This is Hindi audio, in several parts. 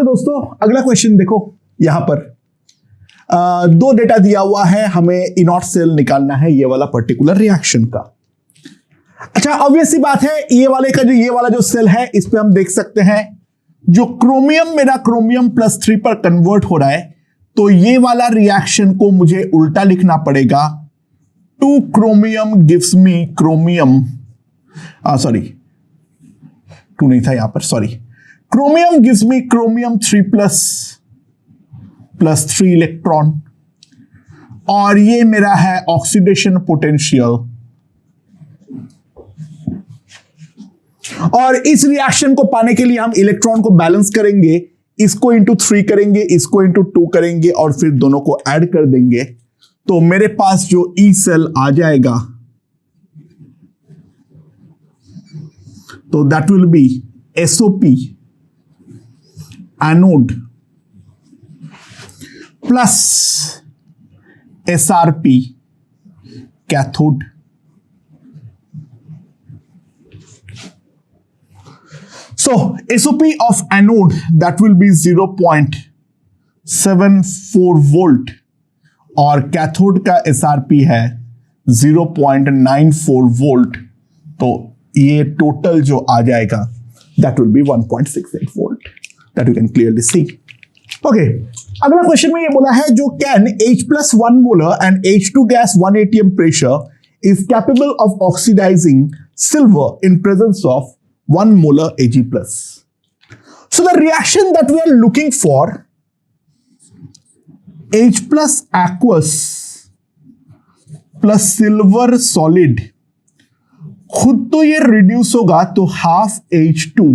दोस्तों अगला क्वेश्चन देखो यहां पर दो डेटा दिया हुआ है, हमें इनॉट सेल निकालना है ये वाला पर्टिकुलर रिएक्शन का। अच्छा ऑब्वियस सी बात है, ये वाला जो सेल है इस पे हम देख सकते हैं जो क्रोमियम मेरा क्रोमियम +3 पर कन्वर्ट हो रहा है, तो ये वाला रिएक्शन को मुझे उल्टा लिखना पड़ेगा। 2 chromium gives me chromium, sorry 2 नहीं था यहां पर, sorry, chromium gives me chromium 3+3 electron, और ये मेरा है ऑक्सीडेशन पोटेंशियल। और इस रिएक्शन को पाने के लिए हम इलेक्ट्रॉन को बैलेंस करेंगे, इसको इंटू 3 करेंगे, इसको इंटू 2 करेंगे और फिर दोनों को ऐड कर देंगे, तो मेरे पास जो ई सेल आ जाएगा तो that will B SOP anode plus SRP cathode. So SOP of anode that will be 0.74 volt और कैथोड का SRP है 0.94 वोल्ट, तो ये टोटल जो आ जाएगा that will be 1.68 volt, that you can clearly see. Okay, अगला क्वेश्चन में ये बोला है जो can H+1 molar and H2 gas 1 atm pressure is capable of oxidizing silver in presence of 1 molar Ag+. So the reaction that we are looking for, H plus aqueous plus silver solid, खुद तो ये रिड्यूस होगा तो half H2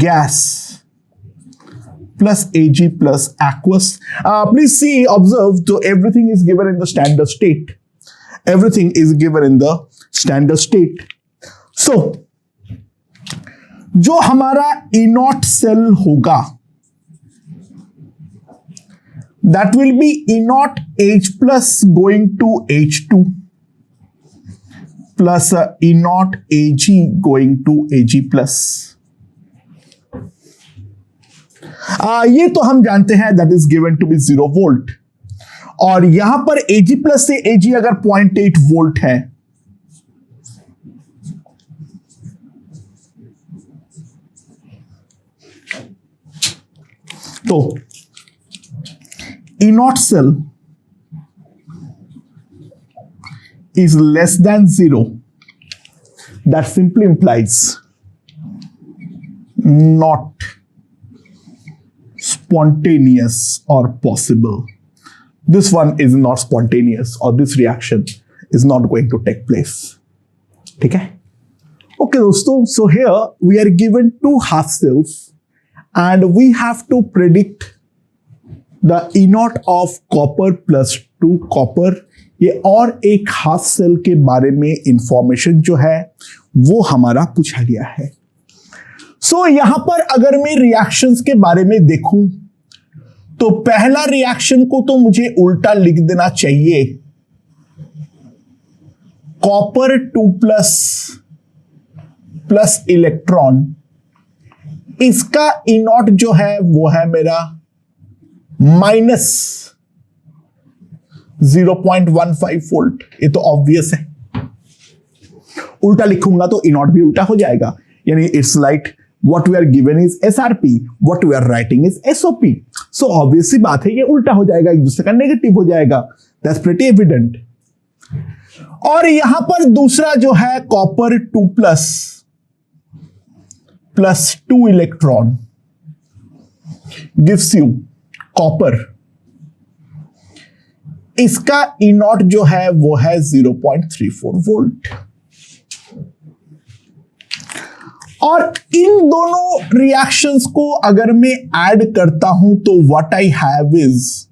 gas plus Ag plus aqueous. Please see, observe, so everything is given in the standard state. Everything is given in the standard state. So जो हमारा इनॉट सेल होगा that will be इनॉट H plus going to H2 plus इनॉट Ag going to Ag plus. ये तो हम जानते हैं that is given to be 0 volt, और यहां पर Ag plus से Ag अगर 0.8 वोल्ट है तो इनॉट cell is less than 0. That simply implies not spontaneous or possible. This one is not spontaneous, or this reaction is not going to take place. ठीक है? Okay दोस्तों, so here we are given 2 half cells and we have to predict the E naught of copper plus 2 copper. ये और एक हाफ सेल के बारे में इंफॉर्मेशन जो है वो हमारा पूछा गया है। सो यहां पर अगर मैं रिएक्शंस के बारे में देखूं तो पहला रिएक्शन को तो मुझे उल्टा लिख देना चाहिए, कॉपर 2+ प्लस इलेक्ट्रॉन, इसका ई नॉट जो है वो है मेरा -0.15 वोल्ट। ये तो ऑब्वियस है, उल्टा लिखूंगा तो ई नॉट भी उल्टा हो जाएगा, यानी it's like what we are given is SRP, what we are writing is SOP। So obvious सी बात है ये उल्टा हो जाएगा, एक दूसरे का नेगेटिव हो जाएगा, दैट्स प्रीटी एविडेंट। और यहां पर दूसरा जो है copper 2+ plus 2 electron gives you copper, इसका ई नॉट जो है वो है 0.34 वोल्ट। और इन दोनों रिएक्शंस को अगर मैं ऐड करता हूं तो what I have is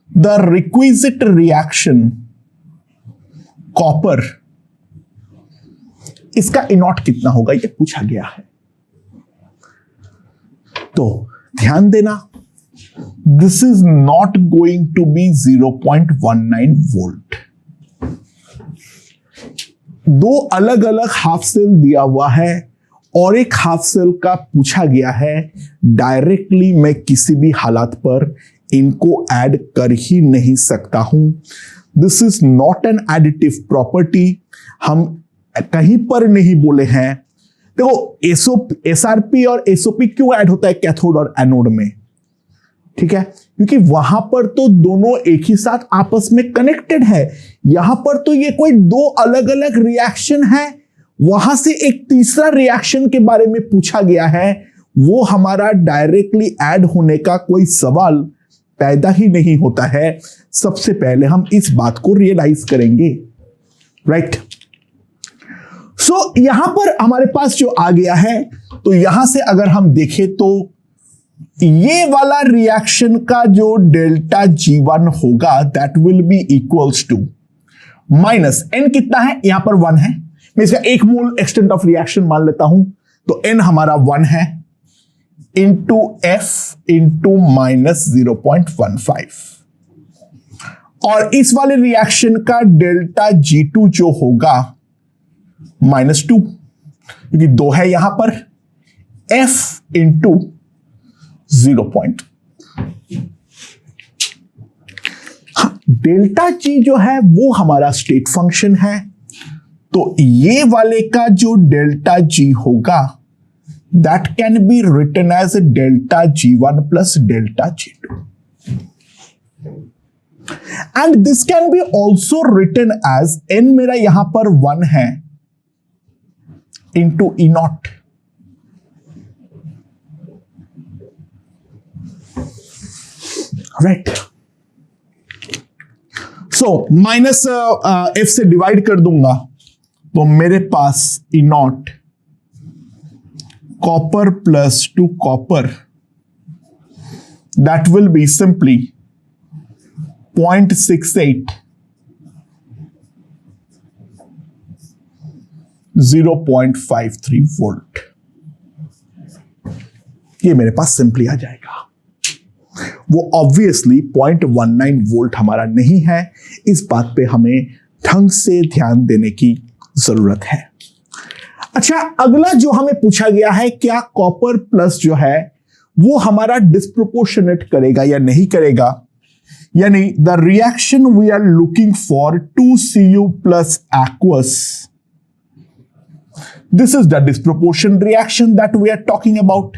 the requisite reaction copper, इसका ई नॉट कितना होगा ये पूछा गया है। तो ध्यान देना, this is not going to be 0.19 volt. दो अलग अलग हाफ सेल दिया हुआ है और एक हाफ सेल का पूछा गया है, डायरेक्टली मैं किसी भी हालात पर इनको ऐड कर ही नहीं सकता हूं। This is not an additive property. हम कहीं पर नहीं बोले हैं। देखो एसआरपी और एसओपी क्यों ऐड होता है कैथोड और एनोड में, ठीक है, क्योंकि वहां पर तो दोनों एक ही साथ आपस में कनेक्टेड है। यहां पर तो ये कोई दो अलग अलग रिएक्शन है, वहां से एक तीसरा रिएक्शन के बारे में पूछा गया है, वो हमारा डायरेक्टली ऐड होने का कोई सवाल पैदा ही नहीं होता है। सबसे पहले हम इस बात को रियलाइज करेंगे, राइट। सो यहां पर हमारे पास जो आ गया है, तो यहां से अगर हम देखें तो ये वाला रिएक्शन का जो डेल्टा G1 होगा that will be equals to minus n। कितना है यहां पर 1 है, मैं इसका एक मोल एक्सटेंट ऑफ रिएक्शन मान लेता हूं, तो n हमारा 1 है, इंटू f इंटू माइनस 0.15। और इस वाले रिएक्शन का डेल्टा G2 जो होगा -2, क्योंकि 2 है यहां पर, f इंटू 0. डेल्टा G जो है वो हमारा स्टेट फंक्शन है, तो ये वाले का जो डेल्टा G होगा that can be written as delta G1 plus delta G2, and this can be also written as n मेरा यहां पर 1 है into E naught. Right, so minus f से डिवाइड कर दूंगा तो मेरे पास E naught copper plus to copper that will be simply 0.68 0.53 volt. ये मेरे पास सिंपली आ जाएगा। वो ऑब्वियसली 0.19 वोल्ट हमारा नहीं है, इस बात पे हमें ढंग से ध्यान देने की जरूरत है। अच्छा, अगला जो हमें पूछा गया है, क्या कॉपर प्लस जो है वो हमारा डिस्प्रोपोर्शनेट करेगा या नहीं करेगा, यानी the reaction we are looking for 2Cu plus aqueous, this is the disproportion reaction that we are talking about.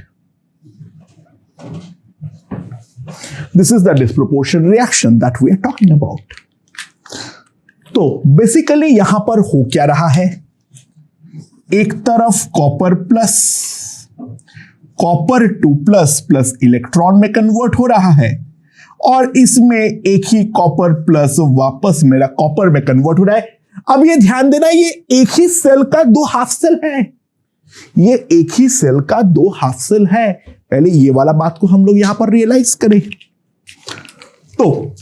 This is the disproportion reaction that we are talking about. तो बेसिकली यहां पर हो क्या रहा है, एक तरफ copper plus copper 2 plus plus electron में कन्वर्ट हो रहा है, और इसमें एक ही कॉपर प्लस वापस मेरा कॉपर में कन्वर्ट हो रहा है। अब ये ध्यान देना, ये एक ही सेल का 2 हाफ सेल है, ये एक ही सेल का 2 हाफ सेल है। पहले ये वाला बात को हम लोग यहां पर रियलाइज करें। तो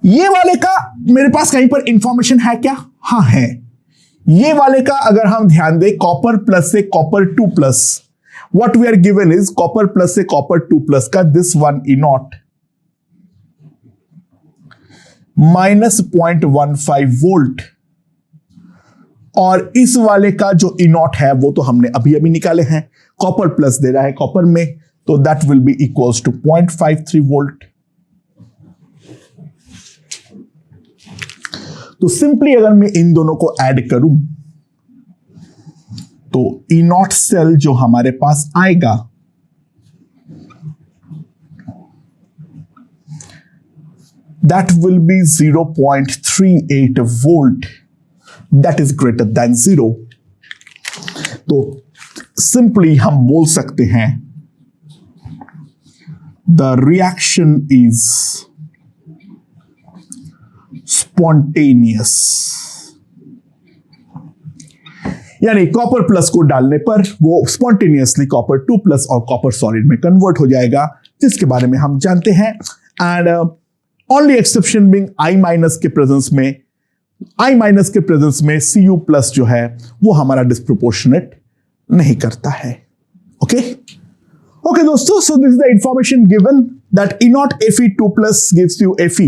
ये वाले का मेरे पास कहीं पर इंफॉर्मेशन है क्या? हाँ है। ये वाले का अगर हम ध्यान दें, कॉपर प्लस से copper 2 plus, what we are given is copper plus से कॉपर 2 प्लस का this one E naught minus 0.15 volt, और इस वाले का जो E नॉट है वो तो हमने अभी अभी निकाले हैं, कॉपर प्लस दे रहा है कॉपर में, तो that will be equals to 0.53 volt. तो सिंपली अगर मैं इन दोनों को ऐड करूं तो E नॉट सेल जो हमारे पास आएगा that will B 0.38 volt, that is greater than 0। तो सिंपली हम बोल सकते हैं द रिएक्शन इज स्पॉन्टेनियस, यानी कॉपर प्लस को डालने पर वो स्पॉन्टेनियसली कॉपर 2 प्लस और कॉपर सॉलिड में कन्वर्ट हो जाएगा, जिसके बारे में हम जानते हैं। And only exception being I minus के प्रेजेंस में, I माइनस के प्रेजेंस में Cu प्लस जो है वो हमारा डिस्प्रोपोर्शनेट नहीं करता है। ओके ओके दोस्तों, so this is the information given that E not Fe2 plus gives you Fe,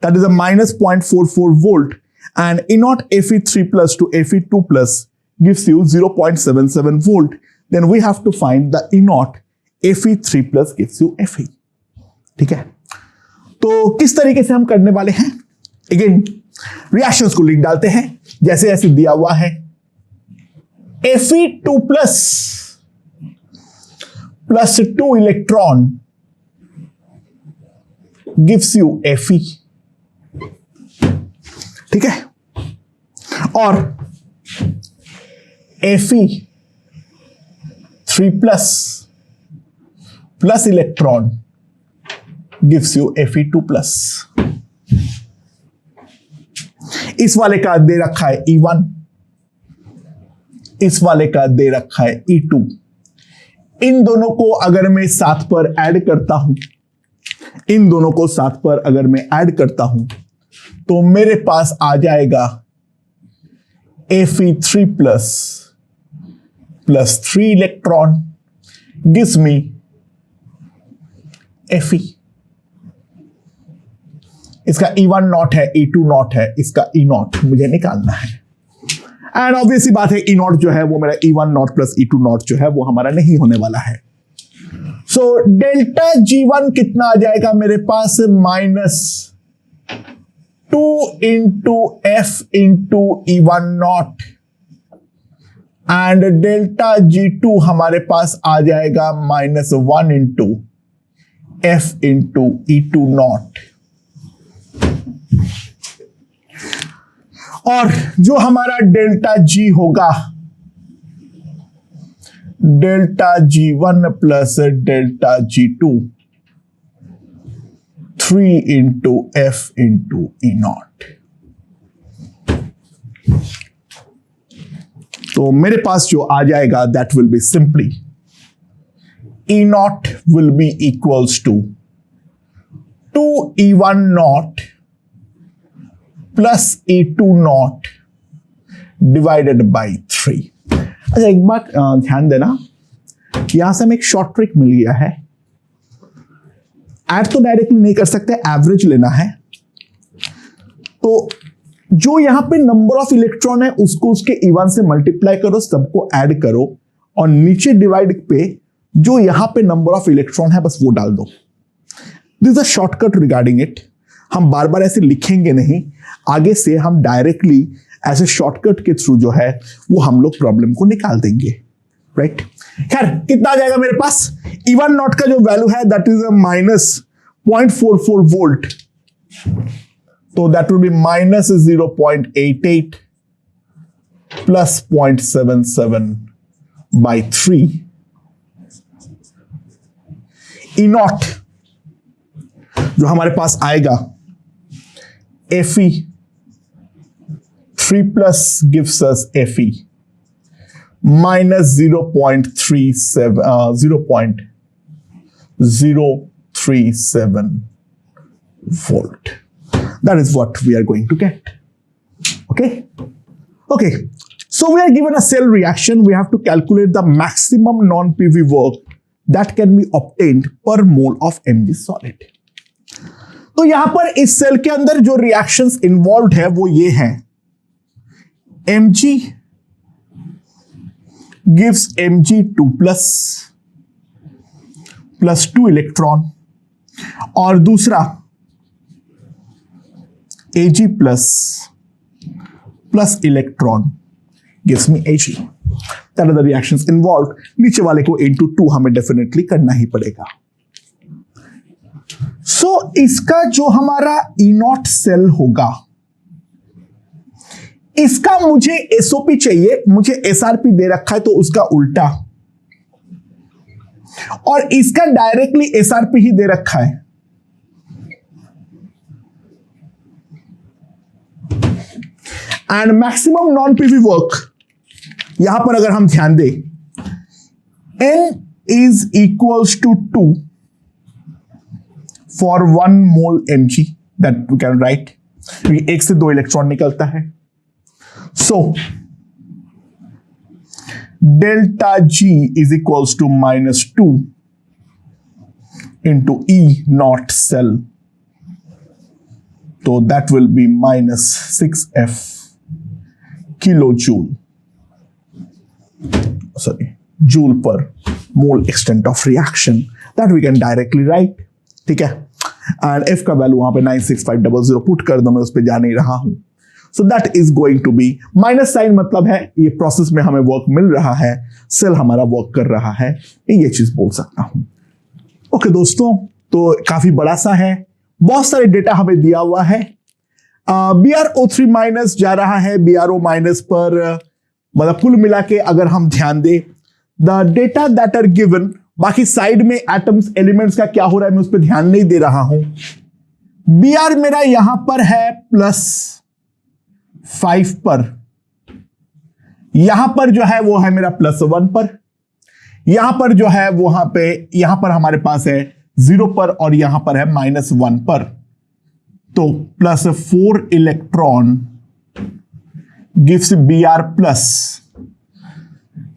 that is a minus 0.44 volt, and E naught Fe3 plus to Fe2 plus gives you 0.77 volt. Then we have to find the E naught. Fe3 plus gives you Fe. ठीक है, तो किस तरीके से हम करने वाले हैं? अगेन रिएक्शंस को लिख डालते हैं जैसे ऐसे दिया हुआ है. Fe2 plus 2 electron gives you Fe. ठीक है, और Fe3 plus electron gives you Fe2 plus. इस वाले का दे रखा है E1, इस वाले का दे रखा है E2. इन दोनों को अगर मैं साथ पर ऐड करता हूं, इन दोनों को साथ पर अगर मैं ऐड करता हूं तो मेरे पास आ जाएगा Fe3 plus 3 electron gives me Fe. इसका E1 नॉट है, E2 नॉट है, इसका E नॉट मुझे निकालना है. एंड ऑब्वियसली बात है, E नॉट जो है वो मेरा E1 naught plus E2 not जो है वो हमारा नहीं होने वाला है. सो डेल्टा G1 कितना आ जाएगा मेरे पास? -2 into F into E1 not, and delta G2 हमारे पास आ जाएगा -1 into F into E2 not. और जो हमारा डेल्टा G होगा, delta G1 plus delta G2, 3 into F into E naught. तो मेरे पास जो आ जाएगा that will be simply E naught will be equals to 2 E1 naught plus E2 naught divided by 3. अच्छा, एक बात ध्यान देना, यहां से हमें एक शॉर्ट ट्रिक मिल गया है. ऐड तो डायरेक्टली नहीं कर सकते, एवरेज लेना है. तो जो यहां पे नंबर ऑफ इलेक्ट्रॉन है उसको उसके E1 से मल्टीप्लाई करो, सबको ऐड करो, और नीचे डिवाइड पे जो यहां पे नंबर ऑफ इलेक्ट्रॉन है बस वो डाल दो. This is a shortcut regarding it. हम बार बार ऐसे लिखेंगे नहीं, आगे से हम डायरेक्टली ऐसे शॉर्टकट के थ्रू जो है वो हम लोग प्रॉब्लम को निकाल देंगे. राइट, खैर कितना आ जाएगा मेरे पास? E1 नॉट का जो वैल्यू है दैट इज -0.44 वोल्ट, तो that will B -0.88 plus 0.77 by 3. E not जो हमारे पास आएगा Fe3 plus gives us Fe minus 0.037 volt. That is what we are going to get. Okay. So we are given a cell reaction. We have to calculate the maximum non-PV work that can be obtained per mole of Mg solid. तो यहां पर इस सेल के अंदर जो रिएक्शंस इन्वॉल्व है वो ये है. Mg gives Mg2 plus 2 electron, और दूसरा Ag plus electron gives me Ag. That are the reactions involved. नीचे वाले को into 2 हमें डेफिनेटली करना ही पड़ेगा. सो इसका जो हमारा E नॉट सेल होगा, इसका मुझे SOP चाहिए, मुझे SRP दे रखा है तो उसका उल्टा, और इसका डायरेक्टली SRP ही दे रखा है. And maximum non PV work यहां पर अगर हम ध्यान दें, N is equals to 2 for 1 mole Mg, that we can write. एक से 2 इलेक्ट्रॉन निकलता है. So delta G is equals to -2 into E naught cell. So that will be -6F kilojoule sorry, joule per mole extent of reaction that we can directly write. ठीक है, एंड F का वैल्यू वहां पे 96500 पुट कर दो, मैं उस पर जा नहीं रहा हूं. So that is going to be minus sign, मतलब है ये प्रोसेस में हमें वर्क मिल रहा है, सेल हमारा वर्क कर रहा है, ये चीज बोल सकता हूं. ओके दोस्तों, तो काफी बड़ा सा है, बहुत सारे डेटा हमें दिया हुआ है. BrO3 माइनस जा रहा है BrO माइनस पर, मतलब कुल मिला के अगर हम ध्यान दें the data that are given, बाकी साइड में एटम्स एलिमेंट्स का क्या हो रहा है मैं उस पर ध्यान नहीं दे रहा हूं. Br मेरा यहां पर है +5 पर, यहां पर जो है वो है मेरा +1 पर, यहां पर जो है वहां पे यहां पर हमारे पास है 0 पर और यहां पर है -1 पर. तो +4 electron gives Br+.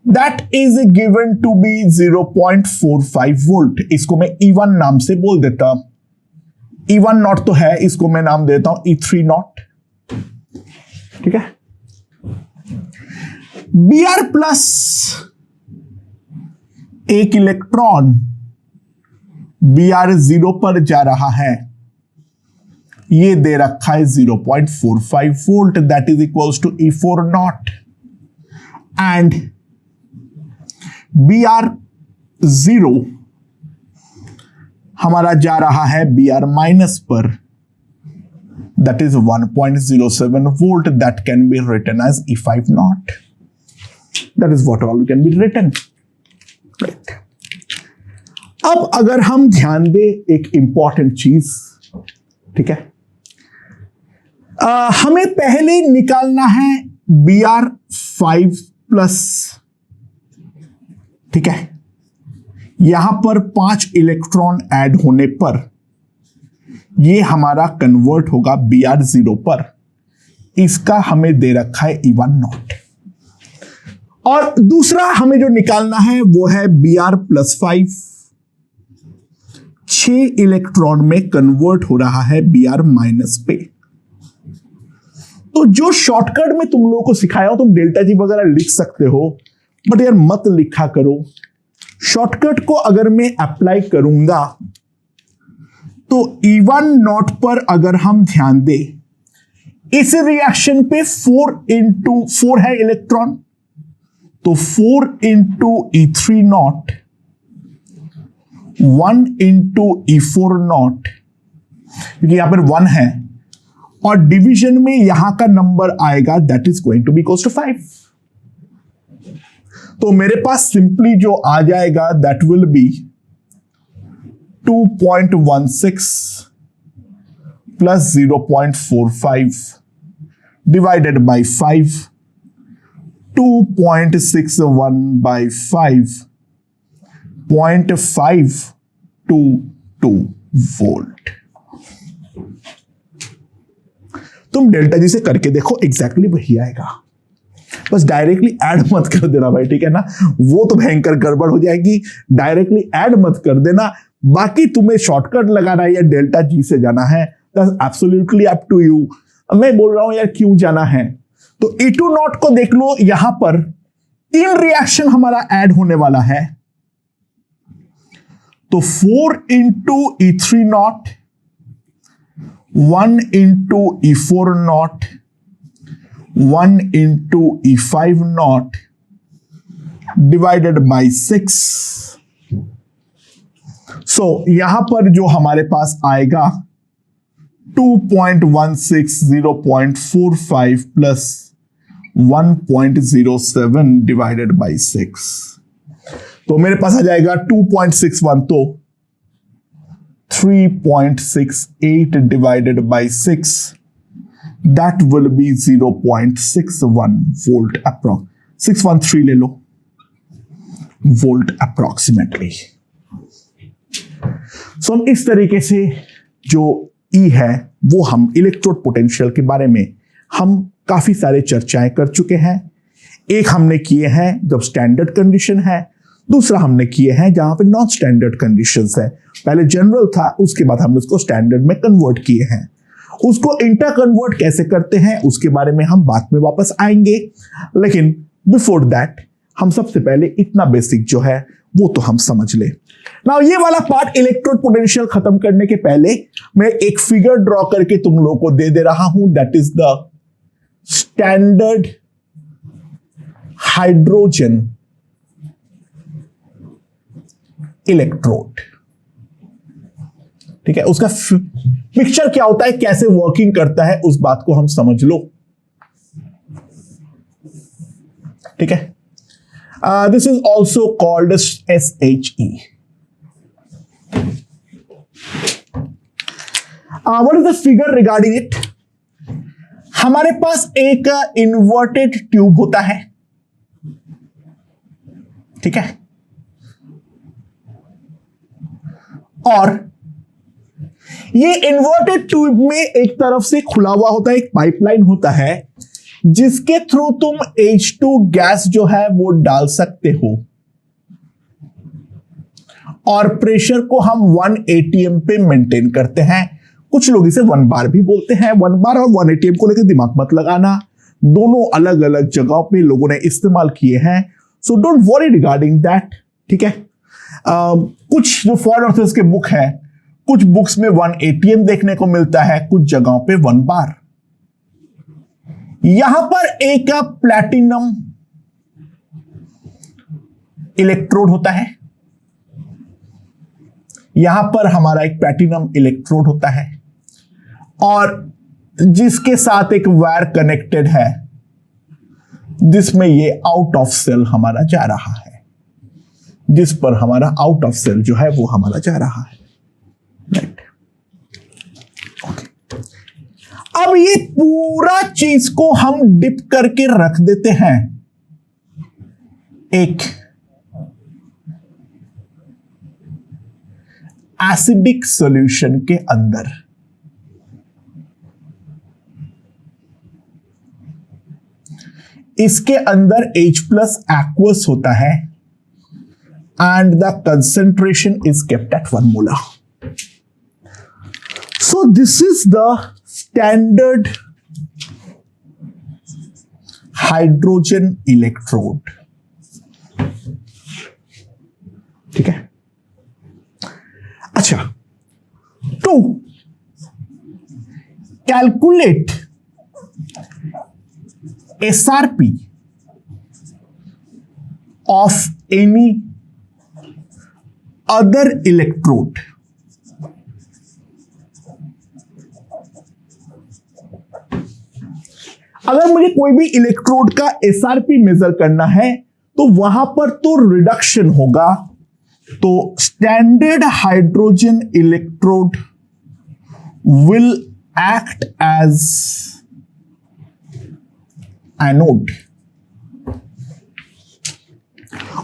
That is given to be 0.45 volt. इसको मैं E1 नाम से बोल देता. E1 नॉट तो है, इसको मैं नाम देता हूं E3 नॉट. ठीक है, Br+ एक इलेक्ट्रॉन Br0 पर जा रहा है, ये दे रखा है 0.45 volt, that is equals to E4 naught. And Br0 हमारा जा रहा है Br- पर, that is 1.07 volt, that can be written as E5 naught. That is what all can be written. Right. अब अगर हम ध्यान दें एक इंपॉर्टेंट चीज, ठीक है, हमें पहले निकालना है Br5+. ठीक है, यहां पर 5 इलेक्ट्रॉन ऐड होने पर ये हमारा कन्वर्ट होगा Br0 पर. इसका हमें दे रखा है E1 नॉट. और दूसरा हमें जो निकालना है वो है Br+5. 6 इलेक्ट्रॉन में कन्वर्ट हो रहा है Br- पे. तो जो शॉर्टकट में तुम लोगों को सिखाया हो, तुम डेल्टा जी वगैरह लिख सकते हो, बट यार मत लिखा करो. शॉर्टकट को अगर मैं अप्लाई करूंगा तो E1 नॉट पर अगर हम ध्यान दें, इस रिएक्शन पे 4 है इलेक्ट्रॉन, तो 4 into E3 not, 1 into E4 not, क्योंकि यहां पर 1 है, और डिवीजन में यहां का नंबर आएगा, that is going to be equals to 5. तो मेरे पास सिंपली जो आ जाएगा that will be 2.16 plus 0.45 divided by 5, 2.61 by 5, 0.522 volt. तुम डेल्टा जी से करके देखो, एग्जैक्टली वही आएगा. बस डायरेक्टली ऐड मत कर देना भाई, ठीक है ना, वो तो भयंकर गड़बड़ हो जाएगी. डायरेक्टली ऐड मत कर देना. बाकी तुम्हें शॉर्टकट लगाना है या डेल्टा जी से जाना है, that's absolutely up to you. मैं बोल रहा हूं यार क्यों जाना है, तो E2 नॉट को देख लो, यहां पर 3 रिएक्शन हमारा ऐड होने वाला है. तो 4 into E3 not, 1 into E4 not, 1 into E5 naught divided by 6. So यहां पर जो हमारे पास आएगा 2.16, 0.45 plus 1.07 divided by 6. तो मेरे पास आ जाएगा 2.61, तो 3.68 divided by 6. That will be 0.61 volt approx. 613 ले लो वोल्ट अप्रोक्सीमेटली. सो हम इस तरीके से जो E है वो हम इलेक्ट्रोड पोटेंशियल के बारे में हम काफी सारे चर्चाएं कर चुके हैं. एक हमने किए हैं जब स्टैंडर्ड कंडीशन है, दूसरा हमने किए हैं जहां पे नॉन स्टैंडर्ड कंडीशंस है. पहले जनरल था, उसके बाद हमने उसको स्टैंडर्ड में कन्वर्ट किए हैं. उसको इंटर कन्वर्ट कैसे करते हैं उसके बारे में हम बाद में वापस आएंगे. लेकिन बिफोर दैट हम सबसे पहले इतना बेसिक जो है वो तो हम समझ ले। नाउ ये वाला पार्ट इलेक्ट्रोड पोटेंशियल खत्म करने के पहले मैं एक फिगर ड्रॉ करके तुम लोगों को दे रहा हूं, that is the standard hydrogen electrode. ठीक है, उसका पिक्चर क्या होता है, कैसे वर्किंग करता है, उस बात को हम समझ लो। ठीक है, this is also called SHE। What is the figure regarding it? हमारे पास एक इन्वर्टेड ट्यूब होता है। ठीक है, और ये इन्वर्टेड ट्यूब में एक तरफ से खुला हुआ होता है, एक पाइपलाइन होता है जिसके थ्रू तुम H2 गैस जो है वो डाल सकते हो, और प्रेशर को हम 1 atm पे मेंटेन करते हैं। कुछ लोग इसे 1 बार भी बोलते हैं। 1 बार और 1 atm को लेकर दिमाग मत लगाना, दोनों अलग अलग जगहों पे लोगों ने इस्तेमाल किए हैं, so don't worry regarding that. ठीक है, कुछ जो फॉरेन ऑथर्स के बुक है, कुछ बुक्स में 1 atm देखने को मिलता है, कुछ जगहों पे 1 बार। यहां पर एक प्लैटिनम इलेक्ट्रोड होता है, यहां पर हमारा एक प्लैटिनम इलेक्ट्रोड होता है, और जिसके साथ एक वायर कनेक्टेड है जिसमें ये आउट ऑफ सेल हमारा जा रहा है, जिस पर हमारा आउट ऑफ सेल जो है वो हमारा जा रहा है। Right, okay. अब ये पूरा चीज को हम डिप करके रख देते हैं एक एसिडिक सॉल्यूशन के अंदर। इसके अंदर H+ aqueous होता है and the concentration is kept at 1 molar. So this is the standard hydrogen electrode. ठीक है, अच्छा, to calculate SRP of any other electrode, अगर मुझे कोई भी इलेक्ट्रोड का SRP मेजर करना है तो वहां पर तो रिडक्शन होगा, तो standard hydrogen electrode will act as anode,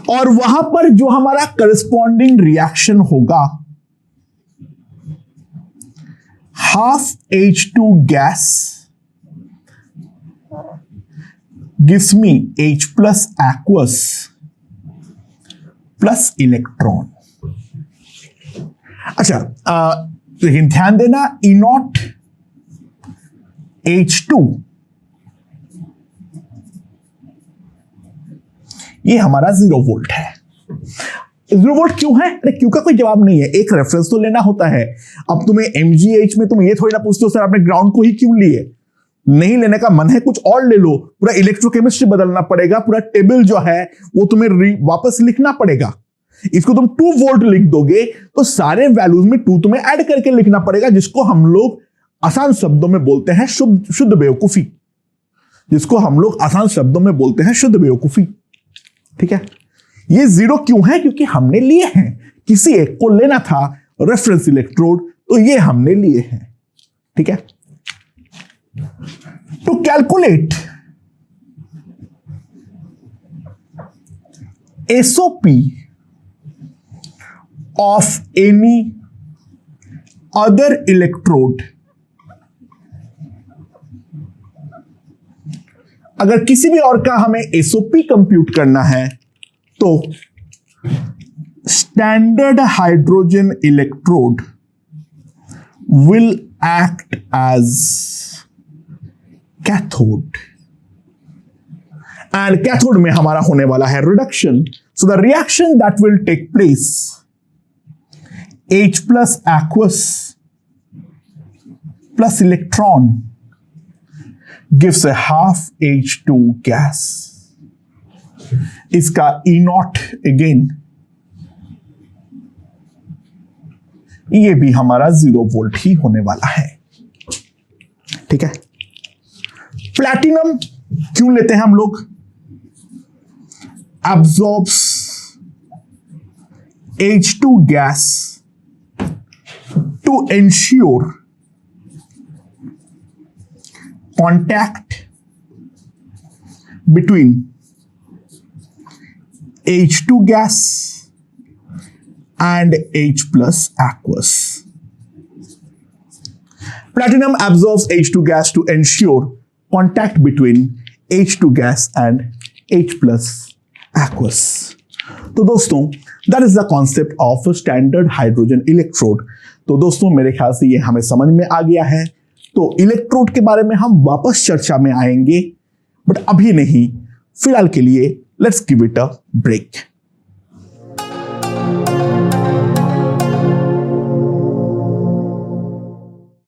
और वहां पर जो हमारा करस्पॉन्डिंग रिएक्शन होगा, half H2 gas gives me H+ aqueous plus electron। अच्छा, लेकिन ध्यान देना, E0 H2 ये हमारा 0 वोल्ट है। 0 वोल्ट क्यों है? अरे क्यों का कोई जवाब नहीं है, एक रेफरेंस तो लेना होता है। अब तुम्हें MGH में तुम ये थोड़ी ना पूछते हो सर आपने ग्राउंड को ही क्यों लिए, नहीं लेने का मन है कुछ और ले लो, पूरा इलेक्ट्रोकेमिस्ट्री बदलना पड़ेगा, पूरा टेबल जो है वो तुम्हें वापस लिखना पड़ेगा। इसको तुम 2 वोल्ट लिख दोगे तो सारे वैल्यूज में 2 तुम्हें ऐड करके लिखना पड़ेगा, जिसको हम लोग आसान शब्दों में बोलते हैं शुद्ध बेवकूफी, जिसको हम लोग आसान शब्दों में बोलते हैं शुद्ध बेवकूफी। ठीक है, ये 0 क्यों है? क्योंकि हमने लिए हैं, किसी एक को लेना था रेफरेंस इलेक्ट्रोड, तो ये हमने लिए हैं। ठीक है, to calculate SOP of any other electrode, अगर किसी भी और का हमें SOP कंप्यूट करना है तो standard hydrogen electrode will act as cathode and cathode में हमारा होने वाला है reduction. So the reaction that will take place, H plus aqueous plus electron gives a half H2 gas. इसका E0 अगेन ये भी हमारा 0 वोल्ट ही होने वाला है. ठीक है. प्लैटिनम क्यों लेते हैं हम लोग? absorbs H2 gas to ensure contact between H2 gas and H plus aqueous. Platinum absorbs H2 gas to ensure contact between H2 gas and H plus aqueous. तो दोस्तों that is the concept of standard hydrogen electrode. तो दोस्तों मेरे ख्याल से ये हमें समझ में आ गया है. तो इलेक्ट्रोड के बारे में हम वापस चर्चा में आएंगे, बट अभी नहीं. फिलहाल के लिए let's give it a break.